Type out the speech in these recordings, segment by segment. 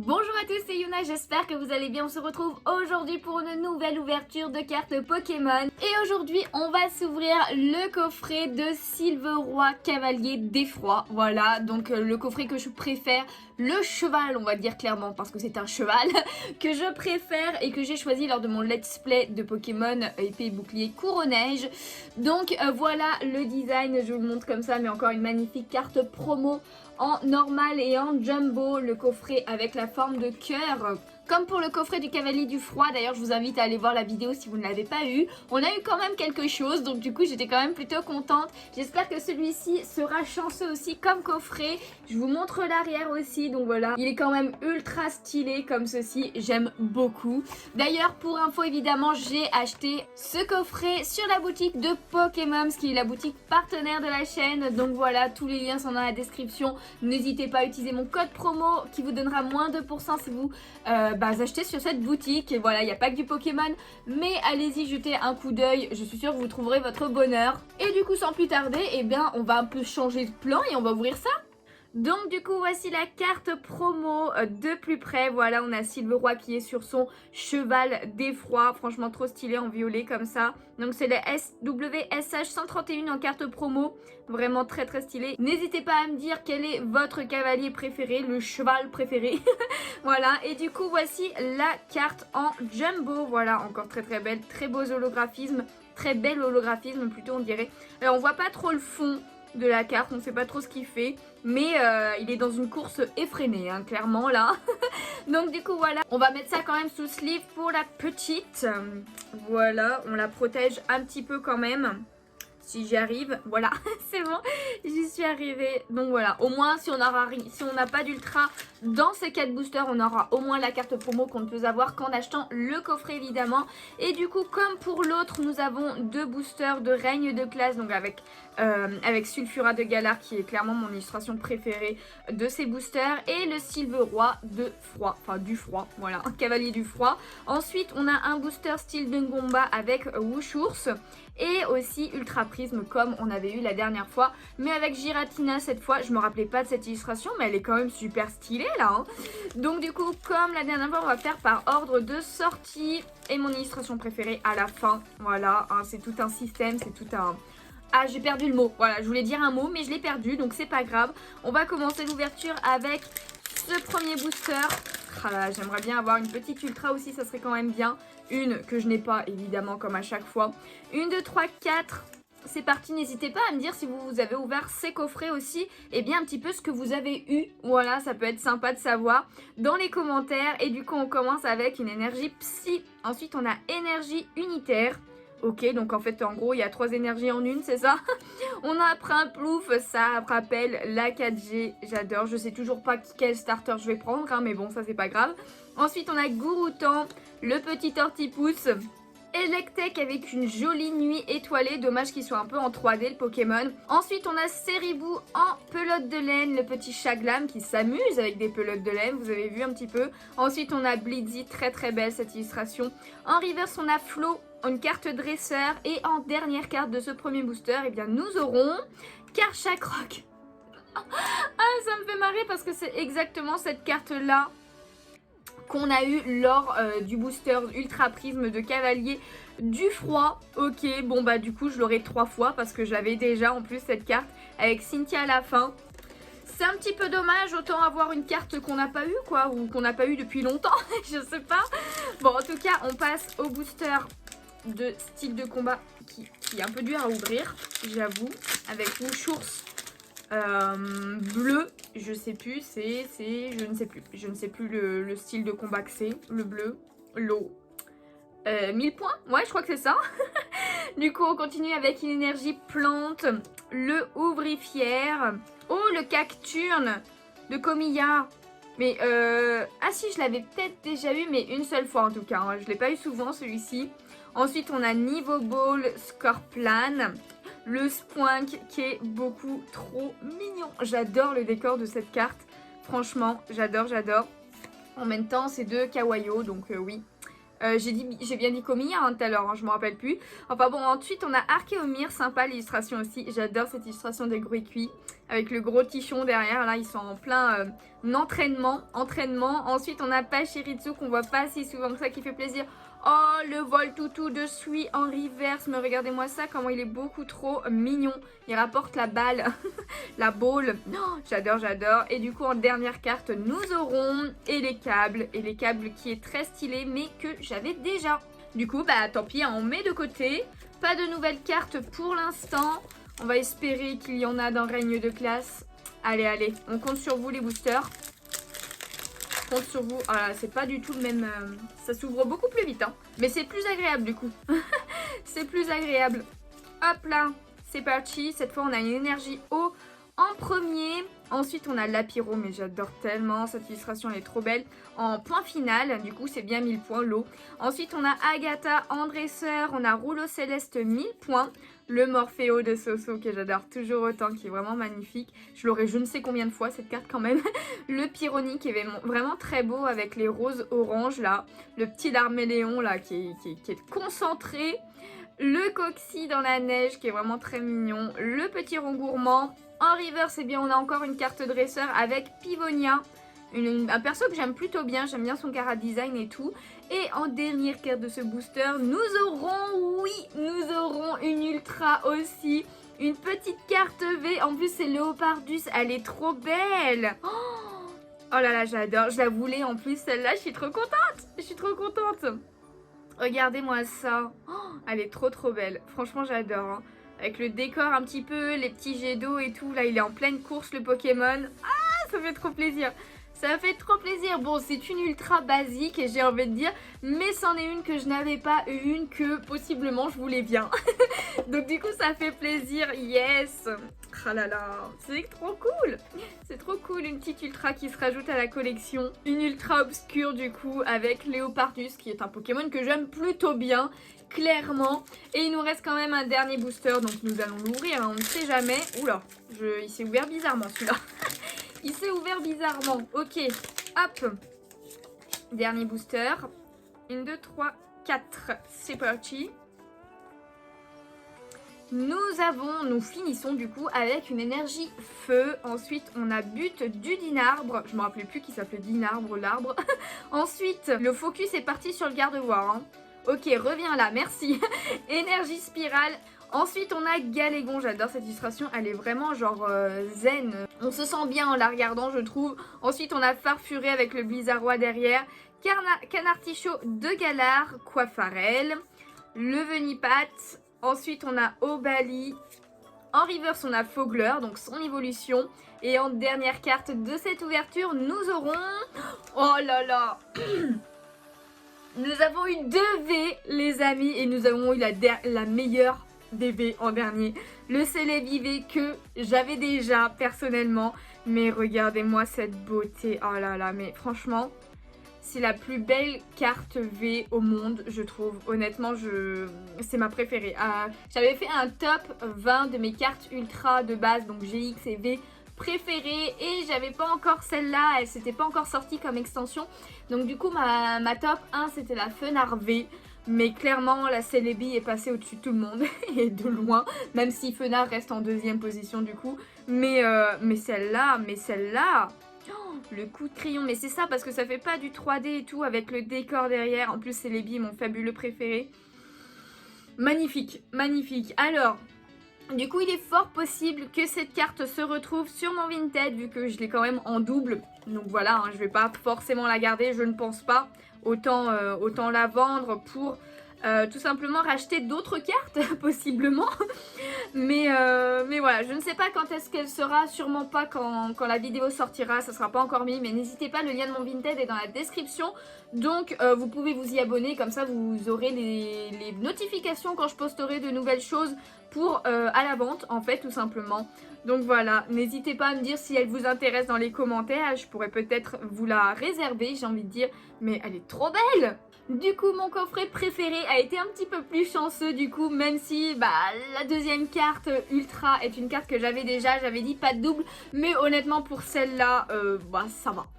Bonjour à tous, c'est Yuna, j'espère que vous allez bien. On se retrouve aujourd'hui pour une nouvelle ouverture de cartes Pokémon. Et aujourd'hui, on va s'ouvrir le coffret de Silveroy Cavalier d'Effroi. Voilà, donc le coffret que je préfère, le cheval, on va dire clairement, parce que c'est un cheval, que je préfère et que j'ai choisi lors de mon let's play de Pokémon épée et bouclier Couronnage. Donc voilà le design, je vous le montre comme ça, mais encore une magnifique carte promo en normal et en jumbo, le coffret avec la forme de cœur. Comme pour le coffret du Cavalier du Froid, d'ailleurs je vous invite à aller voir la vidéo si vous ne l'avez pas eu. On a eu quand même quelque chose, donc du coup j'étais quand même plutôt contente. J'espère que celui-ci sera chanceux aussi comme coffret. Je vous montre l'arrière aussi, donc voilà. Il est quand même ultra stylé comme ceci, j'aime beaucoup. D'ailleurs pour info évidemment, j'ai acheté ce coffret sur la boutique de Pokémon, qui est la boutique partenaire de la chaîne. Donc voilà, tous les liens sont dans la description. N'hésitez pas à utiliser mon code promo qui vous donnera moins 2% si vous achetez sur cette boutique. Et voilà, il n'y a pas que du Pokémon, mais allez-y jeter un coup d'œil, je suis sûre que vous trouverez votre bonheur. Et du coup sans plus tarder, eh bien on va un peu changer de plan et on va ouvrir ça. Donc du coup voici la carte promo de plus près. Voilà, on a Silveroy qui est sur son cheval d'effroi, franchement trop stylé en violet comme ça. Donc c'est le SWSH 131 en carte promo, vraiment très très stylé. N'hésitez pas à me dire quel est votre cavalier préféré, le cheval préféré. Voilà, et du coup voici la carte en jumbo. Voilà, encore très très belle, très beaux holographismes, très bel holographisme plutôt on dirait. Alors on voit pas trop le fond de la carte, on ne sait pas trop ce qu'il fait, mais il est dans une course effrénée, hein, clairement là. Donc du coup voilà, on va mettre ça quand même sous sleeve pour la petite. Voilà, on la protège un petit peu quand même. Si j'y arrive, voilà, c'est bon, j'y suis arrivée. Donc voilà, au moins si on n'a pas d'ultra dans ces 4 boosters, on aura au moins la carte promo qu'on ne peut avoir qu'en achetant le coffret évidemment. Et du coup, comme pour l'autre, nous avons 2 boosters de règne de classe, donc avec Sulfura de Galar qui est clairement mon illustration préférée de ces boosters, et le Silveroy de Froid, enfin du Froid, voilà, un cavalier du Froid. Ensuite, on a un booster style de Ngomba avec Wushours et aussi Ultra Prisme comme on avait eu la dernière fois, mais avec Giratina cette fois. Je me rappelais pas de cette illustration, mais elle est quand même super stylée là, hein. Donc du coup, comme la dernière fois, on va faire par ordre de sortie et mon illustration préférée à la fin. Voilà, hein, c'est tout un système, c'est tout un... Ah, j'ai perdu le mot. Voilà, je voulais dire un mot, mais je l'ai perdu, donc c'est pas grave. On va commencer l'ouverture avec ce premier booster. Ah là, j'aimerais bien avoir une petite ultra aussi, ça serait quand même bien. Une que je n'ai pas, évidemment, comme à chaque fois. 1, 2, 3, 4. C'est parti, n'hésitez pas à me dire si vous avez ouvert ces coffrets aussi, et bien un petit peu ce que vous avez eu. Voilà, ça peut être sympa de savoir dans les commentaires. Et du coup, on commence avec une énergie psy. Ensuite, on a énergie unitaire. Ok, donc en fait, en gros, il y a 3 énergies en une, c'est ça? On a après un plouf, ça rappelle la 4G, j'adore. Je sais toujours pas quel starter je vais prendre, hein, mais bon, ça c'est pas grave. Ensuite, on a Gouroutan, le petit tortipousse. Electek avec une jolie nuit étoilée, dommage qu'il soit un peu en 3D le Pokémon. Ensuite on a Ceribou en pelote de laine, le petit Chaglam qui s'amuse avec des pelotes de laine, vous avez vu un petit peu. Ensuite on a Blitzy, très très belle cette illustration. En reverse on a Flo, une carte dresseur, et en dernière carte de ce premier booster, eh bien nous aurons Karchakroc. Ah, ça me fait marrer parce que c'est exactement cette carte là qu'on a eu lors du booster Ultra Prisme de Cavalier du Froid. Ok, bon bah du coup je l'aurai 3 fois parce que j'avais déjà en plus cette carte avec Cynthia à la fin. C'est un petit peu dommage, autant avoir une carte qu'on n'a pas eu quoi, ou qu'on n'a pas eu depuis longtemps, je sais pas. Bon, en tout cas on passe au booster de style de combat qui est un peu dur à ouvrir, j'avoue, avec Wushours bleu, je sais plus, je ne sais plus le style de combat que c'est, le bleu, l'eau, 1000 points, ouais je crois que c'est ça. Du coup on continue avec une énergie plante, le ouvrifière, oh le cacturne de Comilla, mais ah si je l'avais peut-être déjà eu mais une seule fois en tout cas, hein. Je l'ai pas eu souvent celui-ci. Ensuite on a Niveau Ball Scorplan, le Spoink qui est beaucoup trop mignon. J'adore le décor de cette carte. Franchement, j'adore, j'adore. En même temps, c'est de Kawaii, donc oui. J'ai bien dit Comia tout à l'heure, hein, je me rappelle plus. Enfin bon, ensuite on a Archéomir, sympa l'illustration aussi. J'adore cette illustration des grues cuits avec le gros tichon derrière. Là, ils sont en plein entraînement. Ensuite, on a Pachirisu qu'on voit pas si souvent que ça, qui fait plaisir. Oh, le vol toutou de Sui en reverse. Mais regardez-moi ça, comment il est beaucoup trop mignon. Il rapporte la balle, la balle. Oh, j'adore. Et du coup, en dernière carte, nous aurons et les câbles qui est très stylé, mais que j'avais déjà. Du coup, bah tant pis, on met de côté. Pas de nouvelles cartes pour l'instant. On va espérer qu'il y en a dans Règne de classe. Allez, on compte sur vous les boosters. On compte sur vous. Oh là, c'est pas du tout le même... ça s'ouvre beaucoup plus vite, hein. Mais c'est plus agréable du coup. C'est plus agréable. Hop là, c'est parti. Cette fois, on a une énergie eau en premier. Ensuite, on a l'Apiro, mais j'adore tellement. Cette illustration, elle est trop belle. En point final, du coup, c'est bien 1000 points, l'eau. Ensuite, on a Agatha en dresseur. On a Rouleau Céleste, 1000 points. Le Morpheo de Soso, que j'adore toujours autant, qui est vraiment magnifique. Je l'aurai je ne sais combien de fois, cette carte, quand même. Le Pyrrhonique, qui est vraiment très beau, avec les roses oranges, là. Le petit Darméléon, là, qui est concentré. Le Coxy dans la neige, qui est vraiment très mignon. Le Petit Rond Gourmand. En reverse, eh bien, on a encore une carte dresseur avec Pivonia. Un perso que j'aime plutôt bien, j'aime bien son cara design et tout. Et en dernière carte de ce booster, nous aurons une ultra aussi. Une petite carte V, en plus c'est Léopardus, elle est trop belle. Oh là là, j'adore, je la voulais en plus celle-là, je suis trop contente. Regardez-moi ça, elle est trop belle, franchement j'adore, hein. Avec le décor un petit peu, les petits jets d'eau et tout, là il est en pleine course le Pokémon. Ah, ça fait trop plaisir. Ça fait trop plaisir. Bon, c'est une ultra basique et j'ai envie de dire, mais c'en est une que je n'avais pas, une que possiblement je voulais bien. Donc du coup, ça fait plaisir. Yes. Ah là là, c'est trop cool. C'est trop cool, une petite ultra qui se rajoute à la collection. Une ultra obscure du coup avec Léopardus qui est un Pokémon que j'aime plutôt bien. Clairement. Et il nous reste quand même un dernier booster, donc nous allons l'ouvrir, hein, on ne sait jamais. Oula, il s'est ouvert bizarrement celui-là. Il s'est ouvert bizarrement. Ok, hop. Dernier booster. 1, 2, 3, 4. C'est parti. Nous finissons du coup avec une énergie feu. Ensuite, on a but du Dinarbre. Je me rappelais plus qui s'appelait Dinarbre, l'arbre. Ensuite, le focus est parti sur le gardevoir, hein. Ok, reviens là, merci. Énergie spirale. Ensuite, on a Galégon. J'adore cette illustration. Elle est vraiment genre zen. On se sent bien en la regardant, je trouve. Ensuite, on a Farfuré avec le Blizzardois derrière. Canartichaud de Galar. Coiffarel. Le Venipat. Ensuite, on a Obali. En reverse, on a Fogler, donc son évolution. Et en dernière carte de cette ouverture, nous aurons... Oh là là. Nous avons eu 2 V, les amis, et nous avons eu la meilleure des V en dernier. Le Celebi V que j'avais déjà personnellement. Mais regardez-moi cette beauté. Oh là là, mais franchement, c'est la plus belle carte V au monde, je trouve. Honnêtement, c'est ma préférée. J'avais fait un top 20 de mes cartes ultra de base, donc GX et V préférée, et j'avais pas encore celle-là, elle s'était pas encore sortie comme extension, donc du coup ma top 1 c'était la Fenard V, mais clairement la Celebi est passée au-dessus de tout le monde et de loin, même si Fenard reste en 2e position du coup, mais celle-là, oh, le coup de crayon, mais c'est ça parce que ça fait pas du 3D et tout avec le décor derrière, en plus Celebi est mon fabuleux préféré, magnifique, magnifique. Alors du coup, il est fort possible que cette carte se retrouve sur mon Vinted, vu que je l'ai quand même en double. Donc voilà, hein, je vais pas forcément la garder, je ne pense pas. Autant la vendre pour tout simplement racheter d'autres cartes, possiblement. Mais voilà, je ne sais pas quand est-ce qu'elle sera, sûrement pas quand la vidéo sortira, ça sera pas encore mis. Mais n'hésitez pas, le lien de mon Vinted est dans la description. Donc vous pouvez vous y abonner, comme ça vous aurez les notifications quand je posterai de nouvelles choses pour à la vente en fait tout simplement. Donc voilà, n'hésitez pas à me dire si elle vous intéresse dans les commentaires, je pourrais peut-être vous la réserver, j'ai envie de dire, mais elle est trop belle! Du coup, mon coffret préféré a été un petit peu plus chanceux du coup, même si la deuxième carte ultra est une carte que j'avais déjà, j'avais dit pas de double, mais honnêtement pour celle-là,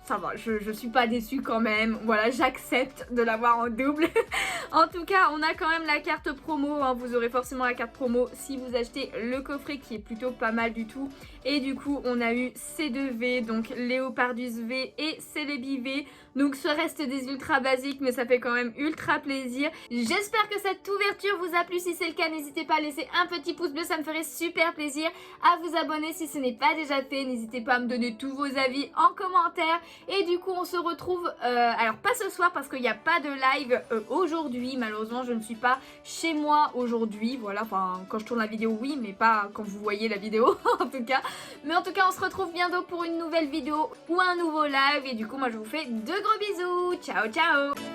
ça va, je suis pas déçue quand même, voilà, j'accepte de l'avoir en double. En tout cas, on a quand même la carte promo, hein. Vous aurez forcément la carte promo si vous achetez le coffret qui est plutôt pas mal du tout. Et du coup, on a eu ces deux V, donc Léopardus V et Celebi V. Donc ce reste des ultra basiques, mais ça fait quand même ultra plaisir. J'espère que cette ouverture vous a plu. Si c'est le cas, n'hésitez pas à laisser un petit pouce bleu, ça me ferait super plaisir. À vous abonner si ce n'est pas déjà fait. N'hésitez pas à me donner tous vos avis en commentaire. Et du coup, on se retrouve, alors pas ce soir parce qu'il n'y a pas de live aujourd'hui. Malheureusement, je ne suis pas chez moi aujourd'hui. Voilà, enfin, quand je tourne la vidéo, oui, mais pas quand vous voyez la vidéo, en tout cas. Mais en tout cas, on se retrouve bientôt pour une nouvelle vidéo ou un nouveau live. Et du coup, moi, je vous fais de gros bisous. Ciao, ciao!